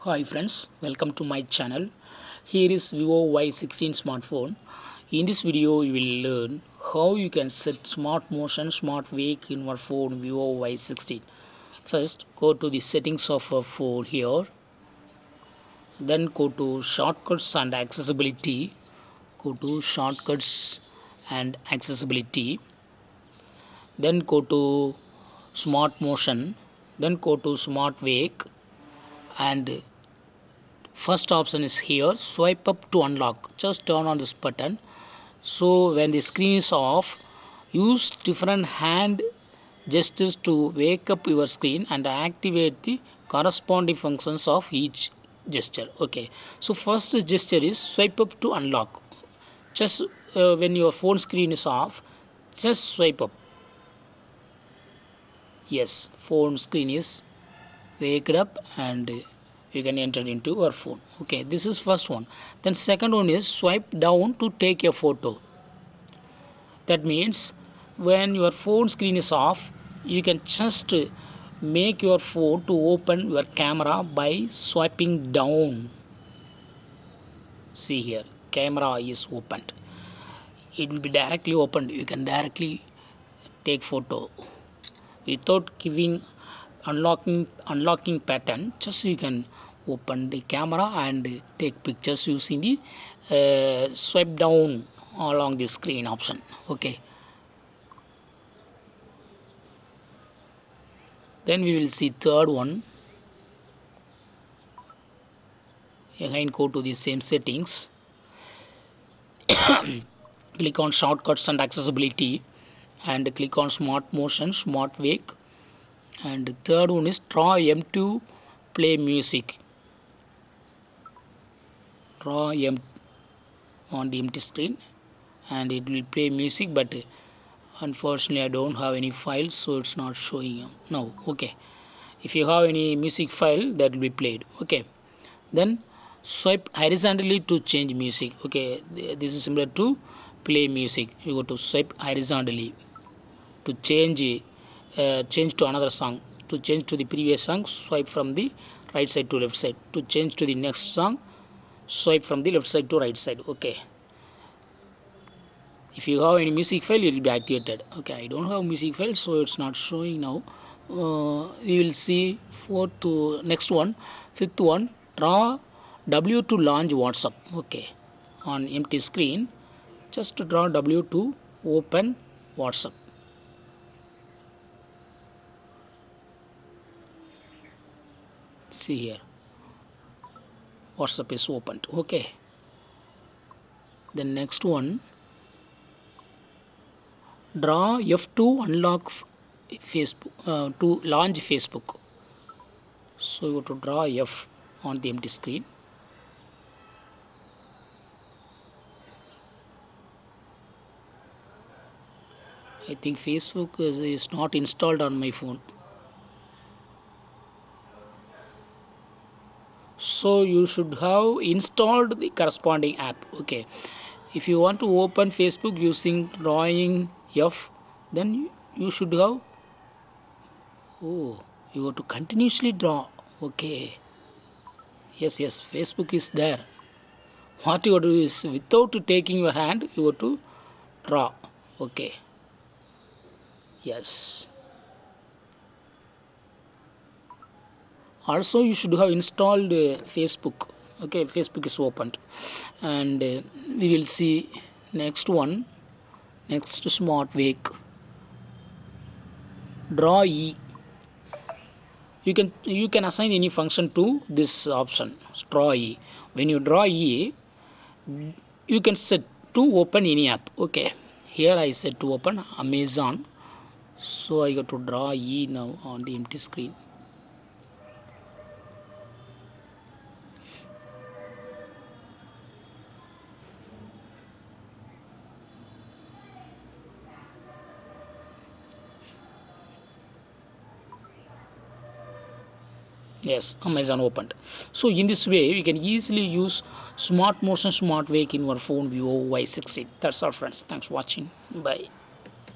Hi friends, welcome to my channel. Here is Vivo Y16 smartphone. In this video you will learn how you can set smart motion, smart wake in your phone Vivo Y16. First go to the settings of your phone here. Then go to shortcuts and accessibility. Go to shortcuts and accessibility. Then go to smart motion. Then go to smart wake and first option is here, swipe up to unlock. Just turn on this button. So when the screen is off, use different hand gestures to wake up your screen and activate the corresponding functions of each gesture. Okay, so first gesture is swipe up to unlock. Just when your phone screen is off, just swipe up. Yes, phone screen is waked up and you can enter into your phone. Okay, this is first one. Then second one is swipe down to take a photo. That means when your phone screen is off, you can just make your phone to open your camera by swiping down. See here, camera is opened. It will be directly opened. You can directly take photo without giving unlocking pattern. Just you can open the camera and take pictures using the swipe down along the screen option. Okay, then we will see third one. Again go to the same settings, click on shortcuts and accessibility and click on smart motion, smart wake, and third one is draw M to play music. Draw M on the empty screen and it will play music, but unfortunately I don't have any files, so it's not showing now. Okay, if you have any music file, that will be played. Okay, then swipe horizontally to change music. Okay, this is similar to play music. You go to swipe horizontally to change to another song. To change to the previous song, swipe from the right side to left side. To change to the next song, swipe from the left side to right side. Okay, if you have any music file, it will be activated. Okay, I don't have music file, so it's not showing now. We will see fourth to next one. Fifth one, draw W to launch WhatsApp. Okay, on empty screen, just draw W to open WhatsApp. See here, WhatsApp is opened. Okay, the next one, draw F to unlock Facebook, to launch Facebook. So you have to draw F on the empty screen. I think Facebook is not installed on my phone. So you should have installed the corresponding app. Okay, if you want to open Facebook using drawing F, then you should have, you have to continuously draw. Okay, yes, Facebook is there. What you have to do is, without taking your hand, you have to draw. Okay, yes. Also you should have installed Facebook. Okay, Facebook is opened, and we will see next one. Next, smart wake, draw E. You can assign any function to this option, draw E. When you draw E, you can set to open any app. Okay, here I set to open Amazon, so I got to draw E now on the empty screen. Yes, Amazon opened. So in this way we can easily use smart motion, smart wake in your phone Vivo Y16. That's all friends, thanks for watching. Bye.